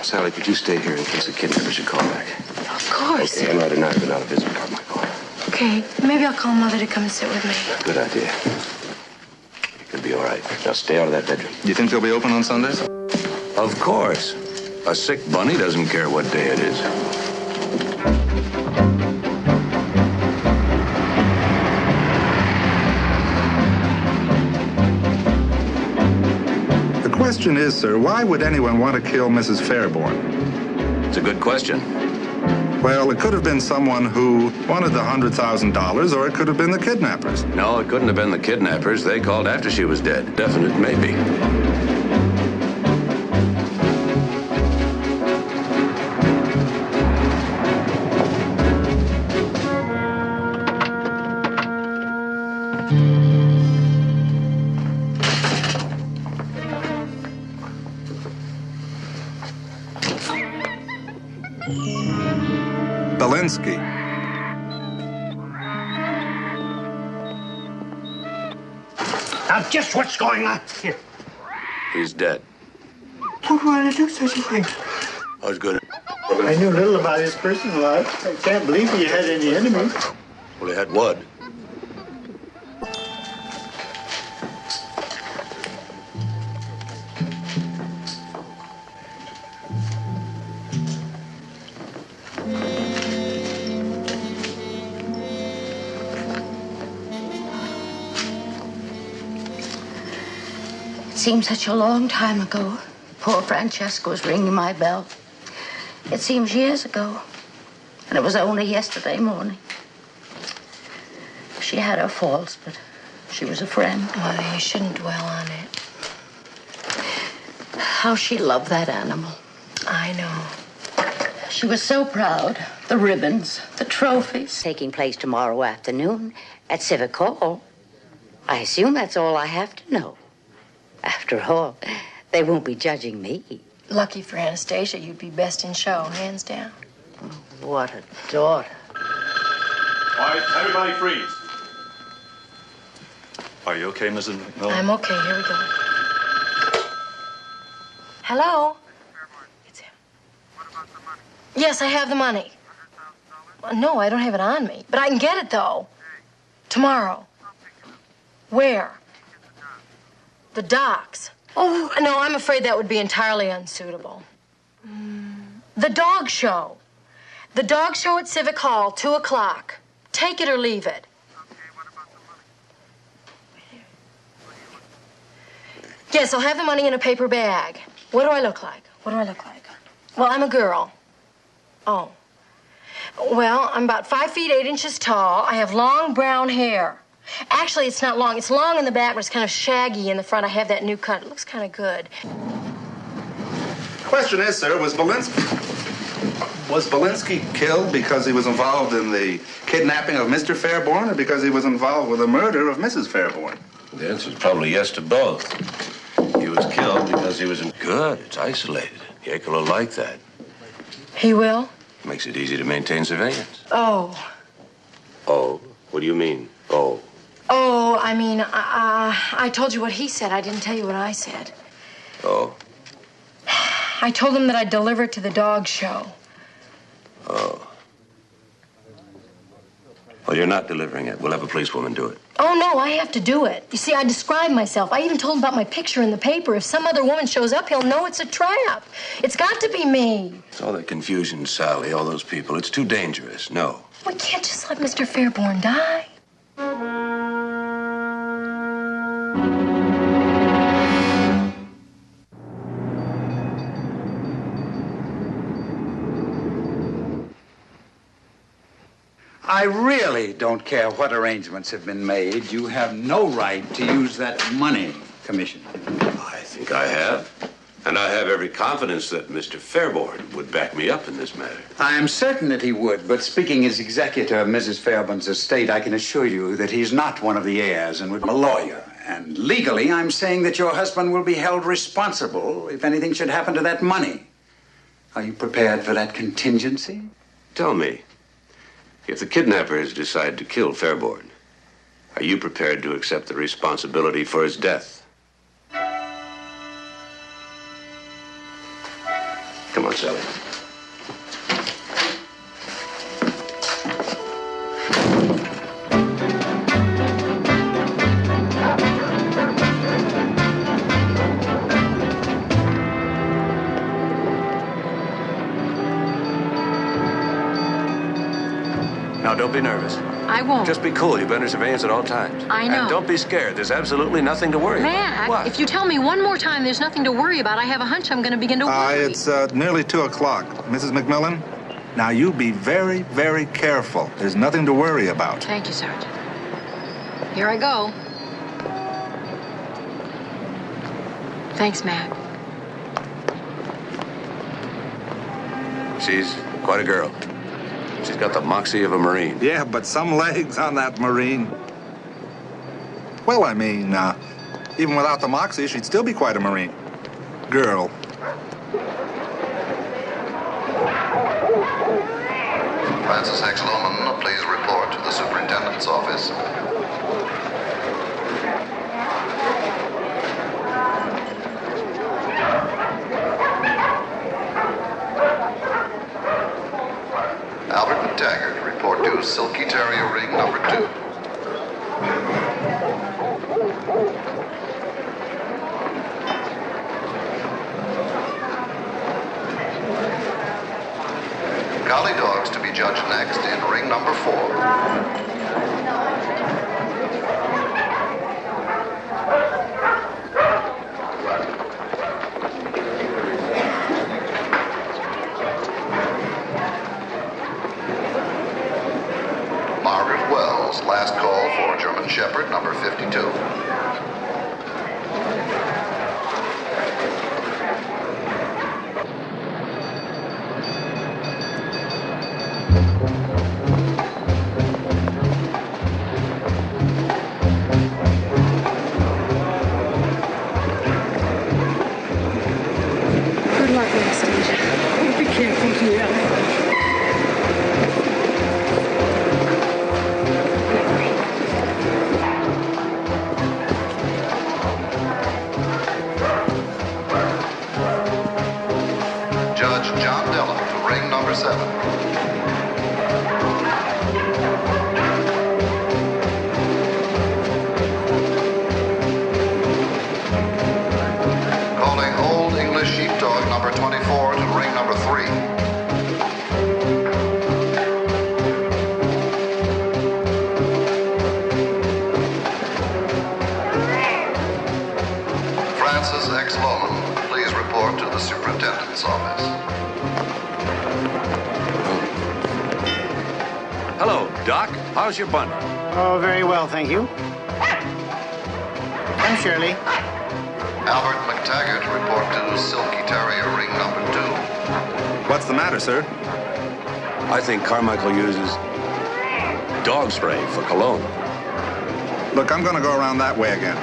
Speaker 2: Sally, could you stay here in case the kidnappers should call back?
Speaker 3: Of course.
Speaker 2: Okay, Enright and I have been out to visit Carmichael.
Speaker 3: Okay, maybe I'll call Mother to come and sit with me.
Speaker 2: Good idea. You'll be all right. Now stay out of that bedroom.
Speaker 1: You think they'll be open on Sundays?
Speaker 2: Of course. A sick bunny doesn't care what day it is.
Speaker 1: The question is, sir, why would anyone want to kill Mrs. Fairborn?
Speaker 2: It's a good question.
Speaker 1: Well, it could have been someone who wanted the $100,000, or it could have been the kidnappers.
Speaker 2: No, it couldn't have been the kidnappers. They called after she was dead. Definite maybe.
Speaker 1: Belinsky.
Speaker 8: Now, just what's going on here?
Speaker 2: He's dead.
Speaker 10: Don't want to do such a thing.
Speaker 2: I was gonna.
Speaker 14: I knew little about his personal life. I can't believe he had any enemies.
Speaker 2: Well, he had what?
Speaker 4: It seems such a long time ago. Poor Francesca was ringing my bell. It seems years ago. And it was only yesterday morning. She had her faults, but she was a friend.
Speaker 3: Mother, you shouldn't dwell on it.
Speaker 4: How she loved that animal.
Speaker 3: I know.
Speaker 4: She She was so proud. The ribbons, the trophies. Taking place tomorrow afternoon at Civic Hall. I assume that's all I have to know. After all, they won't be judging me.
Speaker 3: Lucky for Anastasia, you'd be best in show, hands down.
Speaker 4: What a daughter.
Speaker 15: All right, everybody freeze. Are you okay, Mrs. McMillan?
Speaker 3: I'm okay. Here we go. Hello? It's him. Yes, I have the money. No, I don't have it on me. But I can get it, though. Tomorrow. Where? The docks. Oh, no, I'm afraid that would be entirely unsuitable. The dog show. The dog show at Civic Hall, 2 o'clock. Take it or leave it. Yes, I'll have the money in a paper bag. What do I look like? What do I look like? Well, I'm a girl. Oh. Well, I'm about 5 feet 8 inches tall. I have long brown hair. Actually, it's not long. It's long in the back, but it's kind of shaggy in the front. I have that new cut. It looks kind of good.
Speaker 1: Question is, sir, was Belinsky killed because he was involved in the kidnapping of Mr. Fairborn or because he was involved with the murder of Mrs. Fairborn?
Speaker 2: The answer is probably yes to both. He was killed because he was in... Good, it's isolated. Yekel will like that.
Speaker 3: He will?
Speaker 2: Makes it easy to maintain surveillance.
Speaker 3: Oh.
Speaker 2: Oh? What do you mean, oh?
Speaker 3: Oh, I mean, I told you what he said. I didn't tell you what I said.
Speaker 2: Oh?
Speaker 3: I told him that I'd deliver it to the dog show.
Speaker 2: Oh. Well, you're not delivering it. We'll have a policewoman do it.
Speaker 3: Oh, no, I have to do it. You see, I described myself. I even told him about my picture in the paper. If some other woman shows up, he'll know it's a trap. It's got to be me.
Speaker 2: It's all that confusion, Sally, all those people. It's too dangerous. No.
Speaker 3: We can't just let Mr. Fairborn die.
Speaker 12: I really don't care what arrangements have been made. You have no right to use that money, Commissioner.
Speaker 2: I think I have. And I have every confidence that Mr. Fairborn would back me up in this matter.
Speaker 12: I am certain that he would, but speaking as executor of Mrs. Fairborn's estate, I can assure you that he's not one of the heirs and would be a lawyer. And legally, I'm saying that your husband will be held responsible if anything should happen to that money. Are you prepared for that contingency?
Speaker 2: Tell me, if the kidnappers decide to kill Fairborn, are you prepared to accept the responsibility for his death? Come on, Sally.
Speaker 13: Now, don't be nervous.
Speaker 3: I won't.
Speaker 13: Just be cool. You've been under surveillance at all times.
Speaker 3: I know.
Speaker 13: And don't be scared. There's absolutely nothing to worry about.
Speaker 3: Mac,
Speaker 13: What?
Speaker 3: if you tell me one more time there's nothing to worry about, I have a hunch I'm going to begin to worry.
Speaker 1: It's nearly 2 o'clock. Mrs. McMillan, now you be very, very careful. There's nothing to worry about.
Speaker 3: Thank you, Sergeant. Here I go. Thanks, Mac.
Speaker 13: She's quite a girl. She's got the moxie of a Marine.
Speaker 1: Yeah, but some legs on that Marine. Well, I mean, even without the moxie, she'd still be quite a Marine. Girl.
Speaker 16: Francis X. Lohman, please report to the superintendent's office. Albert McTaggart, report to Silky Terrier Ring number 2. Collie dogs to be judged next in ring number 4. Margaret Wells, last call for German Shepherd number 52.
Speaker 2: Hello, Doc. How's your bundle?
Speaker 8: Oh, very well, thank you. I'm Shirley.
Speaker 16: Albert McTaggart, report to Silky Terrier ring number 2.
Speaker 15: What's the matter, sir?
Speaker 2: I think Carmichael uses dog spray for cologne.
Speaker 1: Look, I'm going to go around that way again.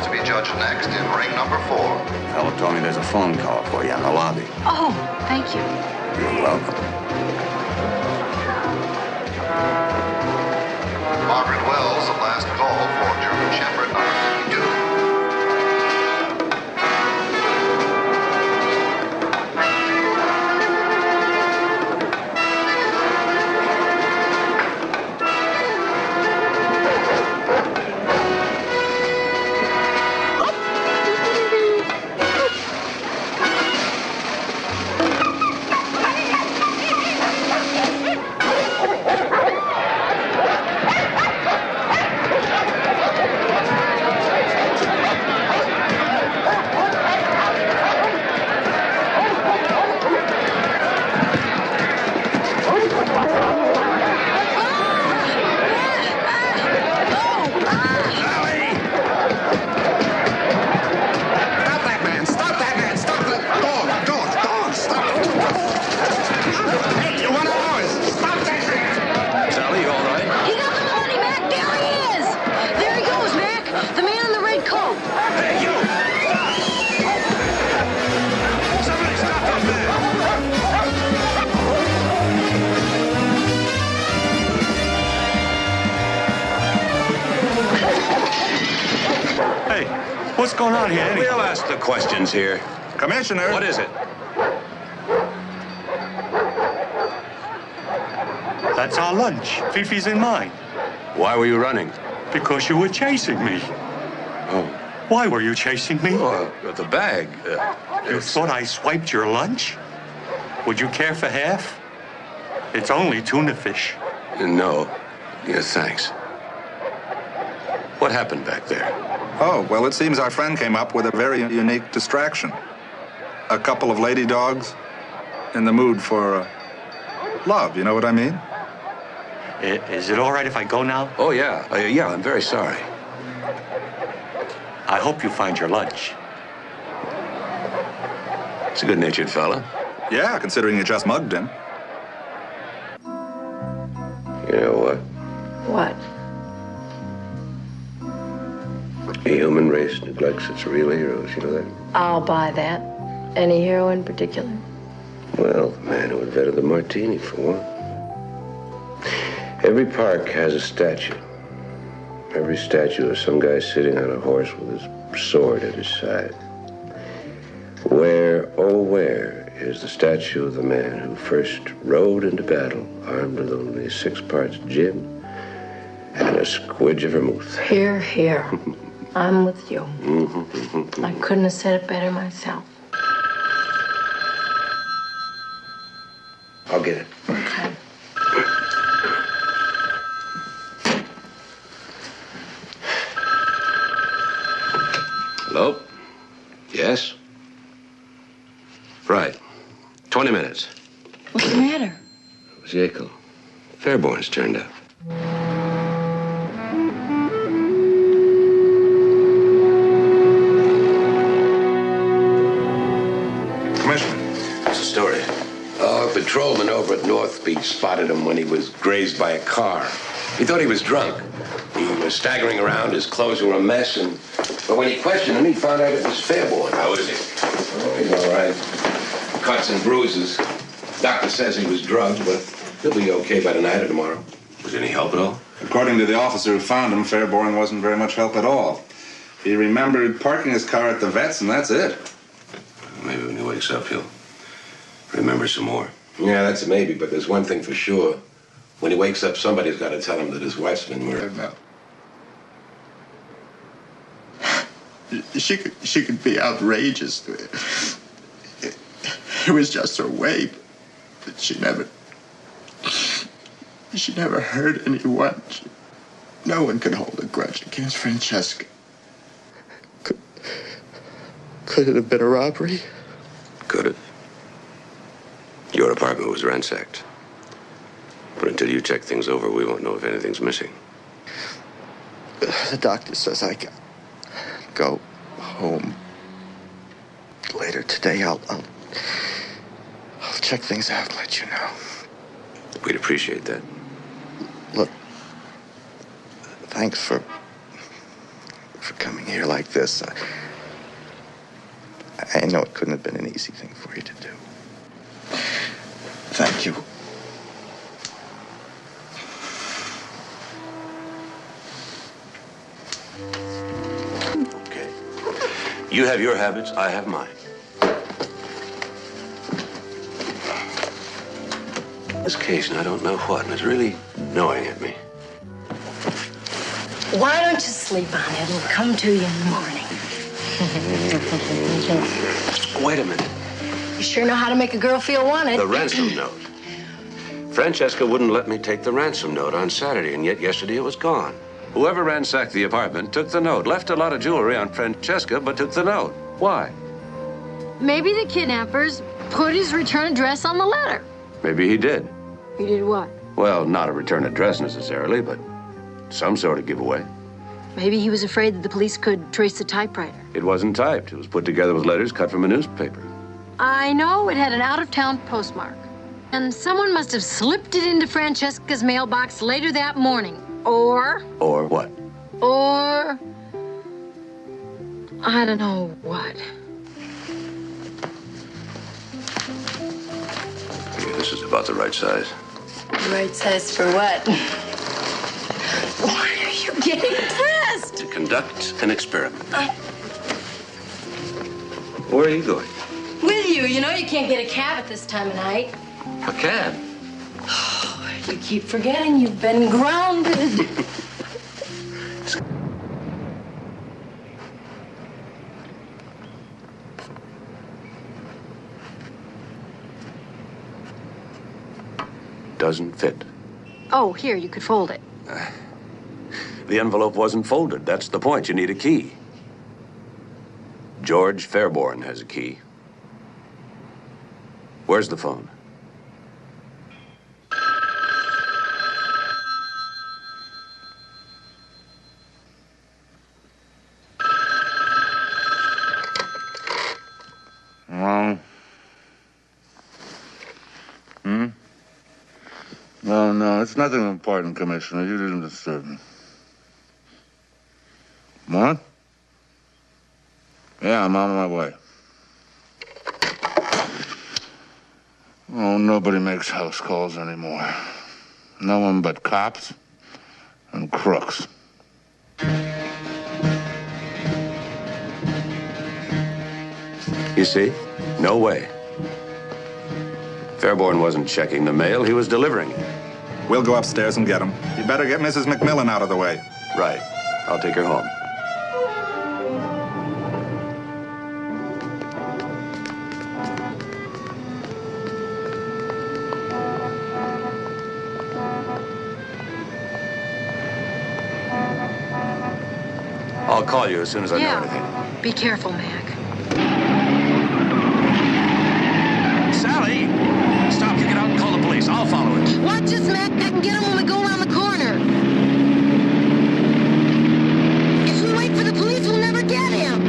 Speaker 16: To be judged next in ring number 4.
Speaker 2: Fellow told me there's a phone call for you in the lobby.
Speaker 3: Oh, thank you.
Speaker 2: You're welcome.
Speaker 16: Margaret Wells, the last call for German Shepherd number 52.
Speaker 15: What's going on here?
Speaker 2: We'll ask the questions here.
Speaker 1: Commissioner.
Speaker 2: What is it?
Speaker 15: That's our lunch. Fifi's and mine.
Speaker 2: Why were you running?
Speaker 15: Because you were chasing me.
Speaker 2: Oh.
Speaker 15: Why were you chasing me?
Speaker 2: Oh, the bag.
Speaker 15: You thought I swiped your lunch? Would you care for half? It's only tuna fish.
Speaker 2: No. Yeah, thanks. What happened back there?
Speaker 1: Oh, well, it seems our friend came up with a very unique distraction. A couple of lady dogs in the mood for love, you know what I mean?
Speaker 15: Is it all right if I go now?
Speaker 2: Oh, yeah. Yeah, I'm very sorry.
Speaker 15: I hope you find your lunch.
Speaker 2: It's a good-natured fella.
Speaker 1: Yeah, considering you just mugged him.
Speaker 2: You know what?
Speaker 3: What?
Speaker 2: The human race neglects its real heroes, you know that?
Speaker 3: I'll buy that. Any hero in particular?
Speaker 2: Well, the man who invented the martini, for one. Every park has a statue. Every statue is some guy sitting on a horse with his sword at his side. Where, oh where, is the statue of the man who first rode into battle armed with only 6 parts gin and a squidge of vermouth?
Speaker 3: Here, here. I'm with you. I couldn't have said it better myself.
Speaker 2: I'll get it.
Speaker 3: Okay.
Speaker 2: Hello? Yes? Right. 20 minutes.
Speaker 3: What's the matter?
Speaker 2: It was Jekyll. Fairborn's turned up. A patrolman over at North Beach spotted him when he was grazed by a car. He thought he was drunk. He was staggering around, his clothes were a mess, but when he questioned him, he found out it was Fairborn. How is he? Oh, he's all right. Cuts and bruises. Doctor says he was drugged, but he'll be okay by tonight or tomorrow. Was any help at all?
Speaker 1: According to the officer who found him, Fairborn wasn't very much help at all. He remembered parking his car at the vet's, and that's it.
Speaker 2: Maybe when he wakes up, he'll remember some more. Yeah, that's a maybe, but there's one thing for sure. When he wakes up, somebody's got to tell him that his wife's been murdered.
Speaker 14: She could be outrageous. It was just her way, but she never hurt anyone. No one could hold a grudge against Francesca. Could it have been a robbery?
Speaker 2: Could it? Your apartment was ransacked. But until you check things over, we won't know if anything's missing.
Speaker 17: The doctor says I can go home later today. I'll check things out and let you know.
Speaker 2: We'd appreciate that.
Speaker 17: Look, thanks for coming here like this. I know it couldn't have been an easy thing for you to do. Thank you.
Speaker 2: Okay. You have your habits, I have mine. This case, and I don't know what, and it's really gnawing at me.
Speaker 3: Why don't you sleep on it? It'll come to you in the morning.
Speaker 2: Wait a minute.
Speaker 3: You sure know how to make a girl feel wanted.
Speaker 2: The ransom note. Francesca wouldn't let me take the ransom note on Saturday, and yet yesterday it was gone.
Speaker 18: Whoever ransacked the apartment took the note, left a lot of jewelry on Francesca, but took the note. Why?
Speaker 3: Maybe the kidnappers put his return address on the letter.
Speaker 18: Maybe he did.
Speaker 3: He did what?
Speaker 18: Well, not a return address necessarily, but some sort of giveaway.
Speaker 3: Maybe he was afraid that the police could trace the typewriter.
Speaker 18: It wasn't typed. It was put together with letters cut from a newspaper.
Speaker 3: I know it had an out-of-town postmark. And someone must have slipped it into Francesca's mailbox later that morning. Or
Speaker 18: what?
Speaker 3: Or I don't know what.
Speaker 2: Yeah, this is about the right size.
Speaker 3: Right size for what? Why are you getting dressed?
Speaker 2: To conduct an experiment. Where are you going?
Speaker 3: With you. You know you can't get a cab at this time of night.
Speaker 2: A cab?
Speaker 3: You keep forgetting you've been grounded.
Speaker 18: Doesn't fit.
Speaker 3: Oh, here, you could fold it.
Speaker 18: The envelope wasn't folded. That's the point. You need a key. George Fairborn has a key. Where's the phone?
Speaker 1: Wrong. No, it's nothing important, Commissioner. You didn't disturb me. What? Yeah, I'm on my way. Oh, nobody makes house calls anymore. No one but cops and crooks.
Speaker 18: You see? No way. Fairborn wasn't checking the mail. He was delivering it.
Speaker 19: We'll go upstairs and get him. You better get Mrs. McMillan out of the way.
Speaker 18: Right. I'll take her home. I'll call you as soon as I know anything.
Speaker 3: Be careful, Mac.
Speaker 18: Sally! Stop, you get out and call the police. I'll follow it.
Speaker 3: Watch this, Mac. I can get him when we go around the corner. If we wait for the police, we'll never get him.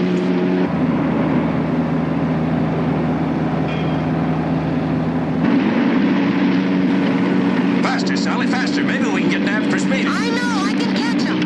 Speaker 18: Faster, Sally, faster. Maybe we can get nabbed for speeding.
Speaker 3: I know. I can catch him.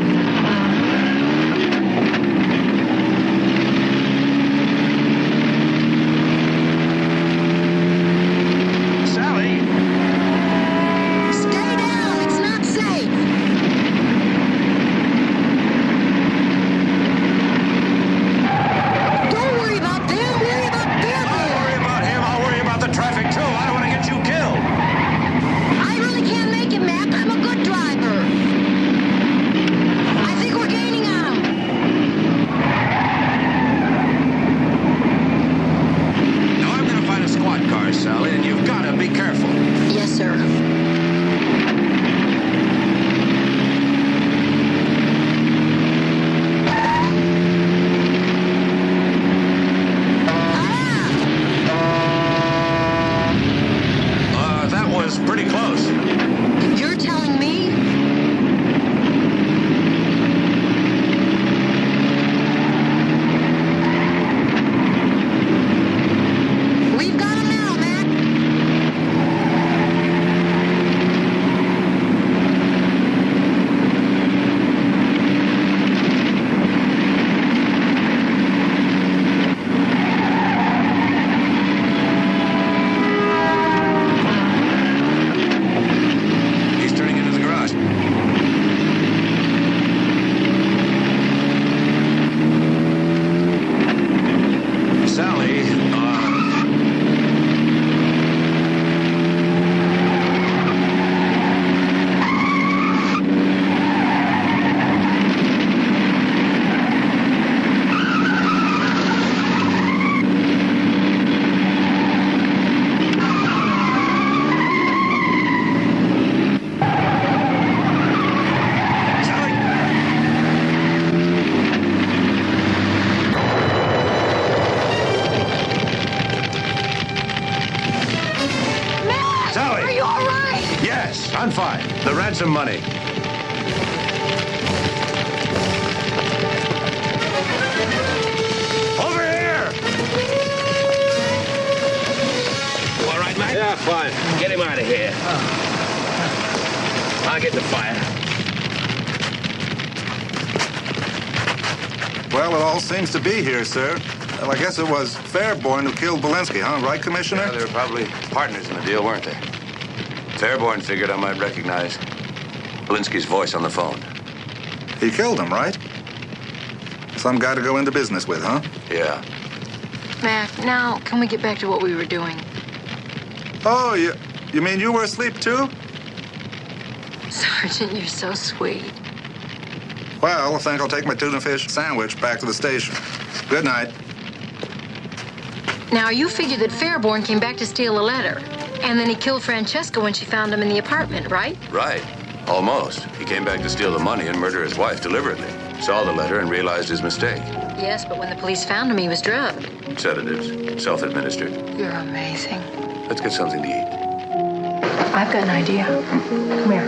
Speaker 18: Yes, I'm fine. The ransom money. Over here!
Speaker 20: You all right, Mac? Yeah, fine. Get him out of here. I'll get the fire.
Speaker 19: Well, it all seems to be here, sir. Well, I guess it was Fairborn who killed Belinsky, huh? Right, Commissioner?
Speaker 18: Yeah, they were probably partners in the deal, weren't they? Fairborn figured I might recognize Belinsky's voice on the phone.
Speaker 19: He killed him, right? Some guy to go into business with, huh?
Speaker 18: Yeah.
Speaker 3: Mac, now can we get back to what we were doing?
Speaker 19: Oh, you mean you were asleep, too?
Speaker 3: Sergeant, you're so sweet.
Speaker 19: Well, I think I'll take my tuna fish sandwich back to the station. Good night.
Speaker 3: Now, you figure that Fairborn came back to steal a letter, and then he killed Francesca when she found him in the apartment, right?
Speaker 18: Right. Almost. He came back to steal the money and murder his wife deliberately. Saw the letter and realized his mistake.
Speaker 3: Yes, but when the police found him, he was drugged.
Speaker 18: Sedatives. Self-administered.
Speaker 3: You're amazing.
Speaker 18: Let's get something to eat.
Speaker 3: I've got an idea. Come here.